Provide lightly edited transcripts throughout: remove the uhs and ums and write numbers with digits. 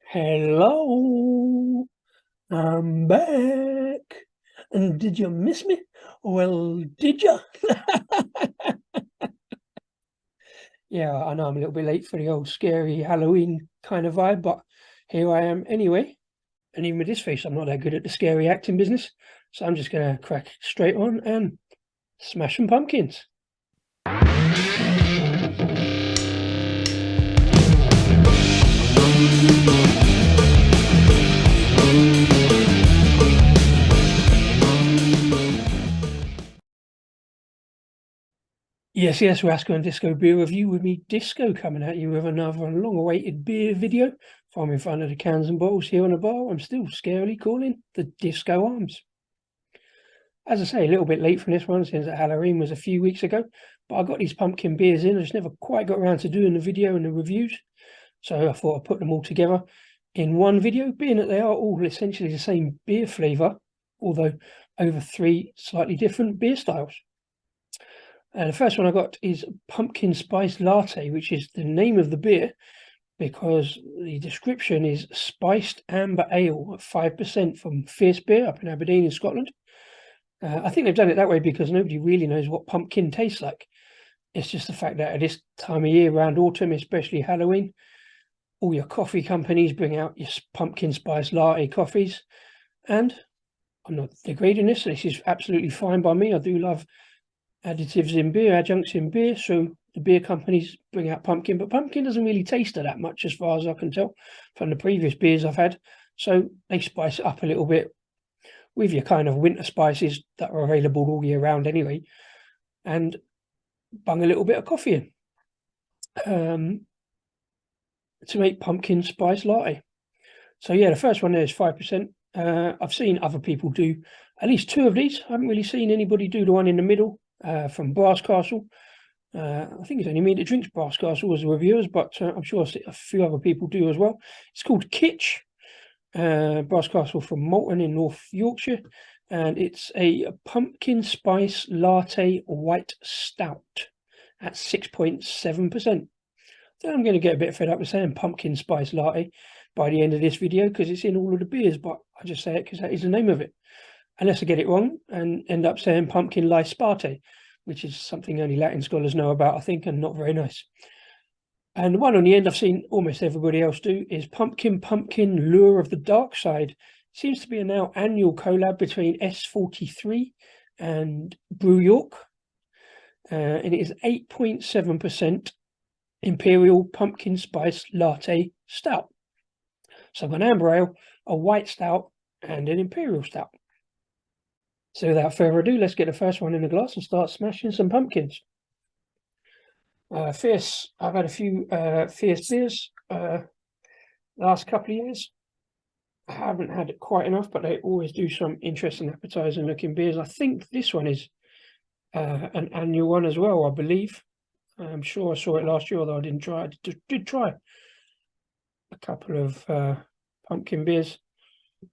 Hello, I'm back. And did you miss me? Well, did you? Yeah, I know I'm a little bit late for the old scary Halloween kind of vibe, but here I am anyway. And even with this face, I'm not that good at the scary acting business. So I'm just going to crack straight on and smash some pumpkins. Yes, Rascal and Disco beer review with me, Disco, coming at you with another long-awaited beer video from in front of the cans and bottles here on the bar. I'm still scarily calling the Disco Arms. As I say, a little bit late from this one since Halloween was a few weeks ago, but I got these pumpkin beers in. I just never quite got around to doing the video and the reviews, so I thought I'd put them all together in one video, being that they are all essentially the same beer flavour, although over three slightly different beer styles. The first one I got is Pumpkin Spice Latte, which is the name of the beer because the description is spiced amber ale at 5% from Fierce Beer up in Aberdeen in Scotland. I think they've done it that way because nobody really knows what pumpkin tastes like. It's just the fact that at this time of year, around autumn, especially Halloween, all your coffee companies bring out your pumpkin spice latte coffees. And I'm not degrading this. This is absolutely fine by me. I do love additives in beer, adjuncts in beer, so the beer companies bring out pumpkin, but pumpkin doesn't really taste that much as far as I can tell from the previous beers I've had, so they spice it up a little bit with your kind of winter spices that are available all year round anyway, and bung a little bit of coffee in to make pumpkin spice latte. So yeah, the first one there is 5%. I've seen other people do at least two of these. I haven't really seen anybody do the one in the middle from Brass Castle. I think it's only me that drinks Brass Castle as the reviewers, but I'm sure a few other people do as well. It's called Kitsch, Brass Castle from Malton in North Yorkshire, and it's a pumpkin spice latte white stout at 6.7%. So I'm going to get a bit fed up with saying pumpkin spice latte by the end of this video because it's in all of the beers, but I just say it because that is the name of it. Unless I get it wrong and end up saying pumpkin lice sparte, which is something only Latin scholars know about, I think, and not very nice. And the one on the end I've seen almost everybody else do is Pumpkin Lure of the Dark Side. Seems to be a now annual collab between S43 and Brew York. And it is 8.7% Imperial Pumpkin Spice Latte Stout. So I've got an amber ale, a white stout, and an Imperial stout. So without further ado, let's get the first one in the glass and start smashing some pumpkins. Fierce, I've had a few Fierce beers last couple of years. I haven't had it quite enough, but they always do some interesting appetizing looking beers. I think this one is an annual one as well, I believe. I'm sure I saw it last year, although I didn't try. I did try a couple of pumpkin beers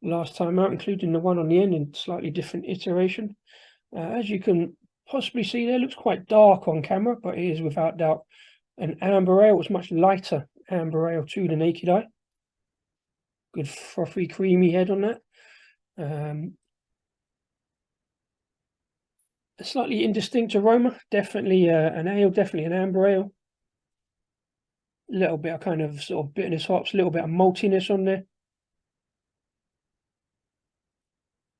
last time out, including the one on the end in slightly different iteration. As you can possibly see there, looks quite dark on camera, but it is without doubt an amber ale. It's much lighter amber ale to the naked eye. Good frothy, creamy head on that. A slightly indistinct aroma, definitely an ale, definitely an amber ale. A little bit of kind of sort of bitterness hops, a little bit of maltiness on there.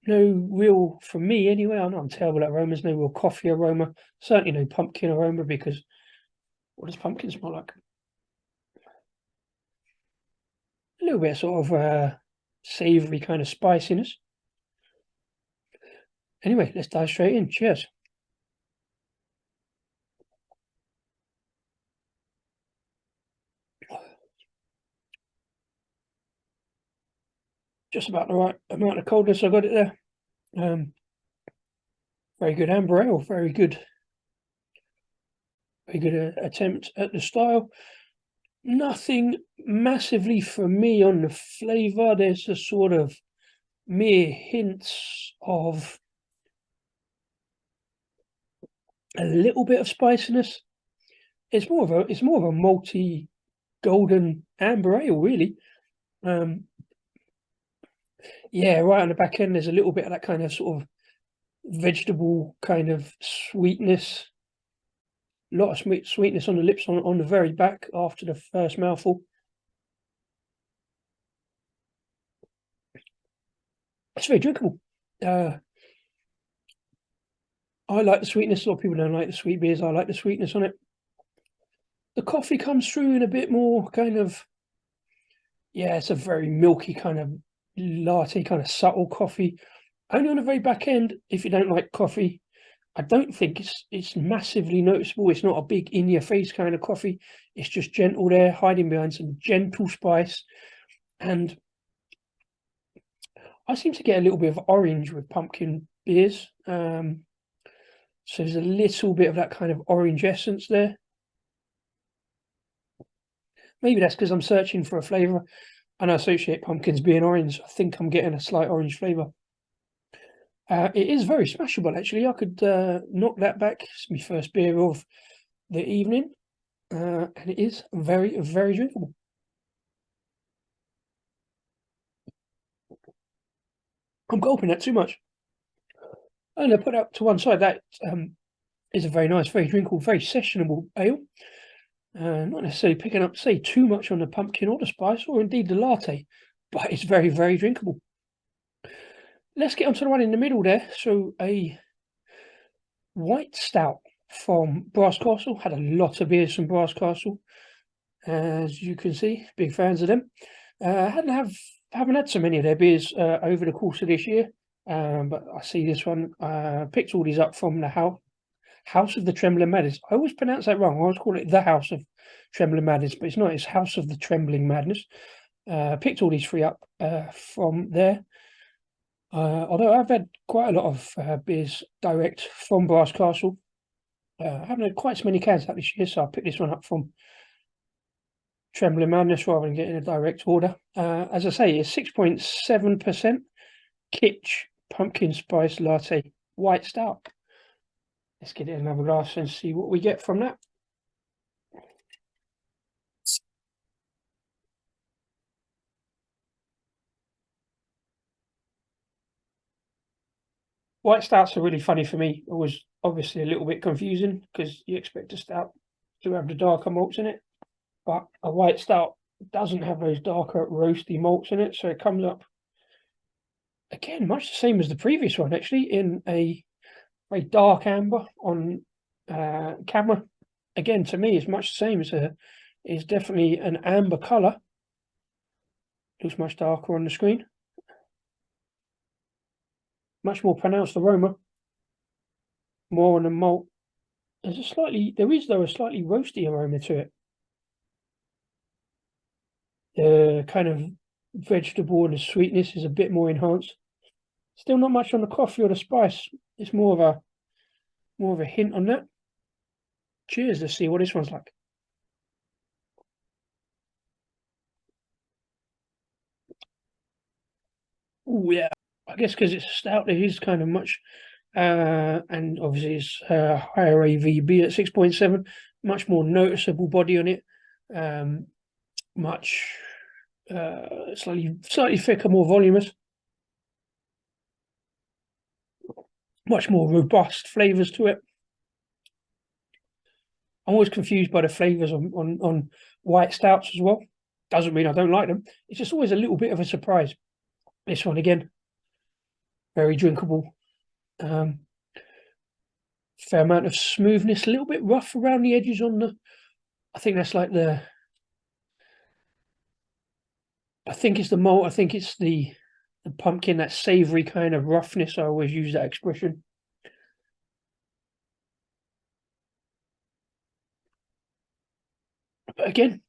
No real, for me anyway, I know I'm terrible at aromas, no real coffee aroma, certainly no pumpkin aroma, because what does pumpkin smell like? A little bit of sort of savoury kind of spiciness. Anyway, let's dive straight in. Cheers. Just about the right amount of coldness I got it there. Very good amber ale, very good attempt at the style. Nothing massively for me on the flavour. There's a sort of mere hints of a little bit of spiciness. It's more of a malty golden amber ale, really. Yeah, right on the back end, there's a little bit of that kind of sort of vegetable kind of sweetness. A lot of sweetness on the lips on the very back after the first mouthful. It's very drinkable. I like the sweetness. A lot of people don't like the sweet beers. I like the sweetness on it. The coffee comes through in a bit more kind of, yeah, it's a very milky kind of latte, kind of subtle coffee. Only on the very back end, if you don't like coffee, I don't think it's massively noticeable. It's not a big in your face kind of coffee. It's just gentle there, hiding behind some gentle spice. And I seem to get a little bit of orange with pumpkin beers. So there's a little bit of that kind of orange essence there. Maybe that's because I'm searching for a flavour and I associate pumpkins being orange. I think I'm getting a slight orange flavour. It is very smashable, actually. I could knock that back. It's my first beer of the evening. And it is very, very drinkable. I'm gulping that too much. And I put that to one side. That is a very nice, very drinkable, very sessionable ale. Not necessarily picking up, say, too much on the pumpkin or the spice, or indeed the latte, but it's very, very drinkable. Let's get on to the one in the middle there. So a white stout from Brass Castle. Had a lot of beers from Brass Castle, as you can see. Big fans of them. Haven't had so many of their beers over the course of this year, but I see this one. Picked all these up from the House of the Trembling Madness. I always pronounce that wrong. I always call it the House of Trembling Madness, but it's not. It's House of the Trembling Madness. Picked all these three up from there. Although I've had quite a lot of beers direct from Brass Castle. I haven't had quite so many cans out this year, so I picked this one up from Trembling Madness rather than getting a direct order. As I say, it's 6.7% Kitsch Pumpkin Spice Latte White Stout. Let's get it in another glass and see what we get from that. White stouts are really funny for me. It was obviously a little bit confusing because you expect a stout to have the darker malts in it, but a white stout doesn't have those darker roasty malts in it, so it comes up again much the same as the previous one, actually, in a very dark amber on camera. Again, to me, it's much the same as it's definitely an amber colour. Looks much darker on the screen. Much more pronounced aroma. More on the malt. There is though a slightly roasty aroma to it. The kind of vegetable and the sweetness is a bit more enhanced. Still not much on the coffee or the spice. It's more of a hint on that. Cheers. Let's see what this one's like. Oh yeah, I guess because it's a stout, it is kind of much, and obviously it's higher AVB at 6.7, much more noticeable body on it, much slightly thicker, more voluminous, much more robust flavors to it. I'm always confused by the flavors on white stouts as well. Doesn't mean I don't like them. It's just always a little bit of a surprise. This one again, very drinkable. Fair amount of smoothness, a little bit rough around the edges on the. I think that's like I think it's the malt. I think it's the pumpkin, that savoury kind of roughness. I always use that expression. But again,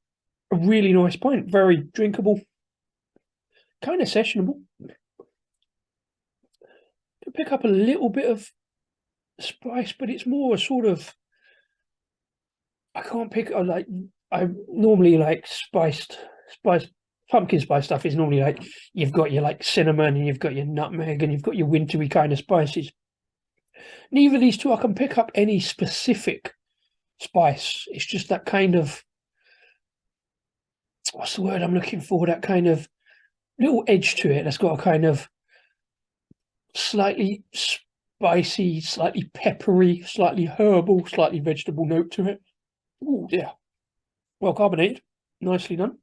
a really nice pint, very drinkable, kind of sessionable. Pick up a little bit of spice, but it's more a sort of. I can't pick. I normally like spiced pumpkin spice stuff is normally like you've got your like cinnamon and you've got your nutmeg and you've got your wintry kind of spices. Neither of these two I can pick up any specific spice. It's just that kind of, what's the word I'm looking for? That kind of little edge to it that's got a kind of slightly spicy, slightly peppery, slightly herbal, slightly vegetable note to it. Oh, yeah. Well carbonated. Nicely done.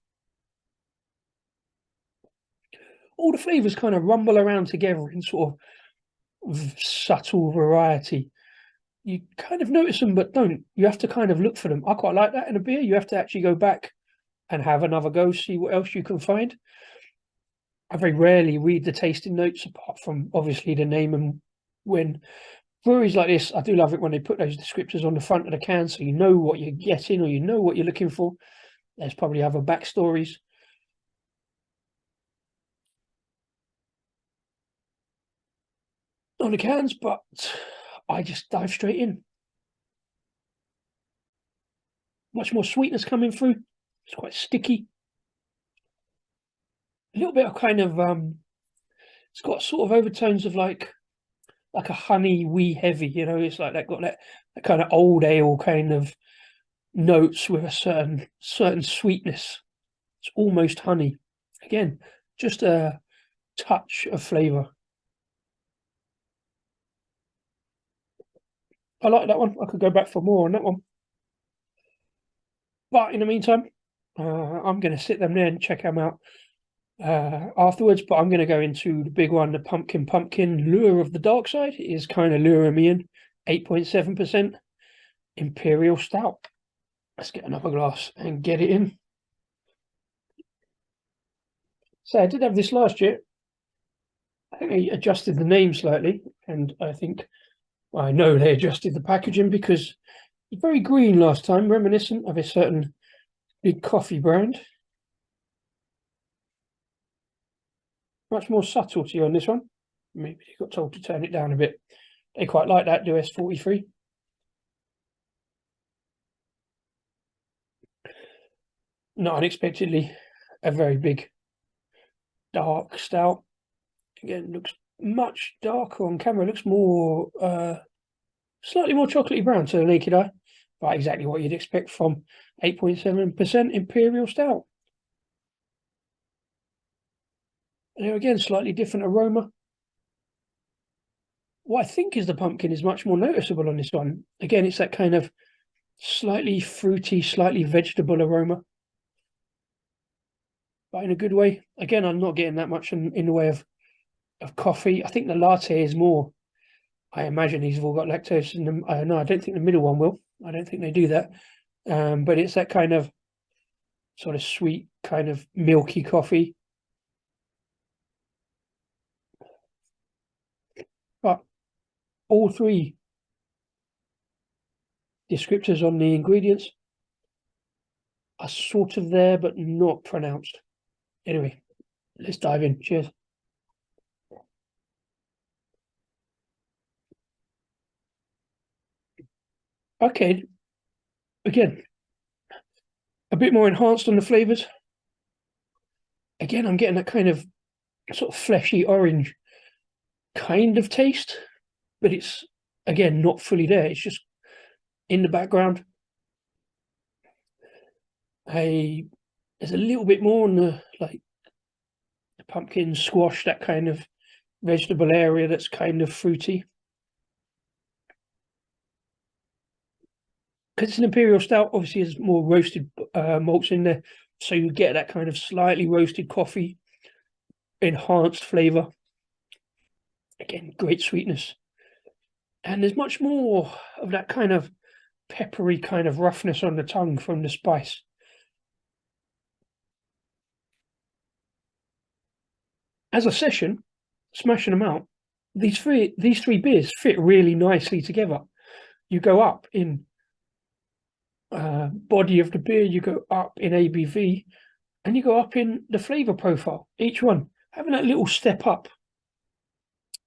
All the flavours kind of rumble around together in sort of subtle variety. You kind of notice them, but don't. You have to kind of look for them. I quite like that in a beer. You have to actually go back and have another go, see what else you can find. I very rarely read the tasting notes, apart from obviously the name. And when breweries like this, I do love it when they put those descriptors on the front of the can, so you know what you're getting or you know what you're looking for. There's probably other backstories on the cans, but I just dive straight in. Much more sweetness coming through. It's quite sticky. A little bit of kind of it's got sort of overtones of like a honey wee heavy, you know. It's like that got that kind of old ale kind of notes with a certain sweetness. It's almost honey. Again, just a touch of flavour. I like that one. I could go back for more on that one. But in the meantime, I'm going to sit them there and check them out afterwards. But I'm going to go into the big one, the Pumpkin Lure of the Dark Side. It is kind of luring me in. 8.7% Imperial Stout. Let's get another glass and get it in. So I did have this last year. I think they adjusted the name slightly, and I think I know they adjusted the packaging because it's very green last time, reminiscent of a certain big coffee brand. Much more subtlety on this one. Maybe they got told to turn it down a bit. They quite like that, do S43. Not unexpectedly, a very big dark stout. Again, looks much darker on camera. Looks more, slightly more chocolatey brown to the naked eye, but exactly what you'd expect from 8.7% Imperial Stout. And there again, slightly different aroma. What I think is the pumpkin is much more noticeable on this one. Again, it's that kind of slightly fruity, slightly vegetable aroma, but in a good way. Again, I'm not getting that much in the way of coffee. I think the latte is more. I imagine these have all got lactose in them. No, I don't think the middle one will. I don't think they do that. But it's that kind of sort of sweet, kind of milky coffee. But all three descriptors on the ingredients are sort of there, but not pronounced. Anyway, let's dive in. Cheers. Okay, again, a bit more enhanced on the flavors. Again, I'm getting that kind of sort of fleshy orange kind of taste, but it's again not fully there. It's just in the background. There's a little bit more on the like the pumpkin squash, that kind of vegetable area that's kind of fruity. Because it's an imperial stout, obviously there's more roasted malts in there, so you get that kind of slightly roasted coffee, enhanced flavour. Again, great sweetness, and there's much more of that kind of peppery kind of roughness on the tongue from the spice. As a session, smashing them out, these three beers fit really nicely together. You go up in body of the beer, you go up in ABV, and you go up in the flavour profile. Each one having that little step up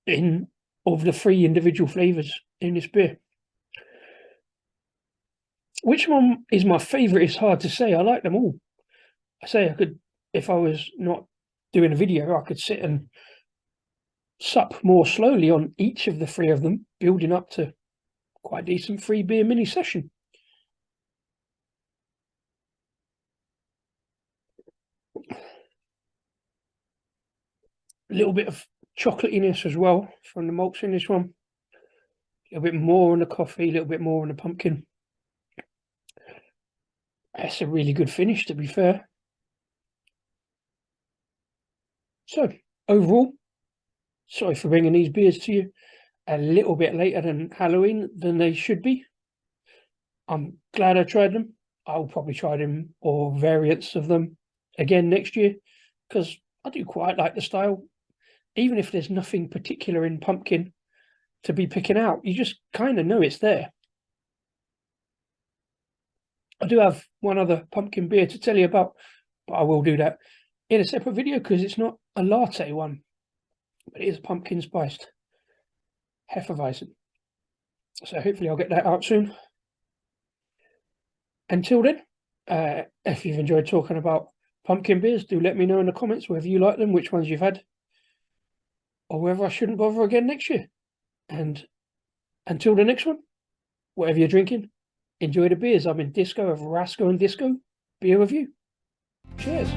in of the three individual flavours in this beer. Which one is my favourite is hard to say. I like them all. I say I could, if I was not doing a video, I could sit and sup more slowly on each of the three of them, building up to quite a decent free beer mini session. A little bit of chocolatiness as well from the malts in this one. A little bit more on the coffee, a little bit more on the pumpkin. That's a really good finish, to be fair. So, overall, sorry for bringing these beers to you a little bit later than Halloween than they should be. I'm glad I tried them. I'll probably try them or variants of them again next year because I do quite like the style. Even if there's nothing particular in pumpkin to be picking out, you just kind of know it's there. I do have one other pumpkin beer to tell you about, but I will do that in a separate video because it's not a latte one, but it is a pumpkin spiced Hefeweizen. So hopefully I'll get that out soon. Until then, if you've enjoyed talking about pumpkin beers, do let me know in the comments whether you like them, which ones you've had, or whether I shouldn't bother again next year. And until the next one, whatever you're drinking, enjoy the beers. I'm in Disco of Rasco and Disco Beer Review. Cheers.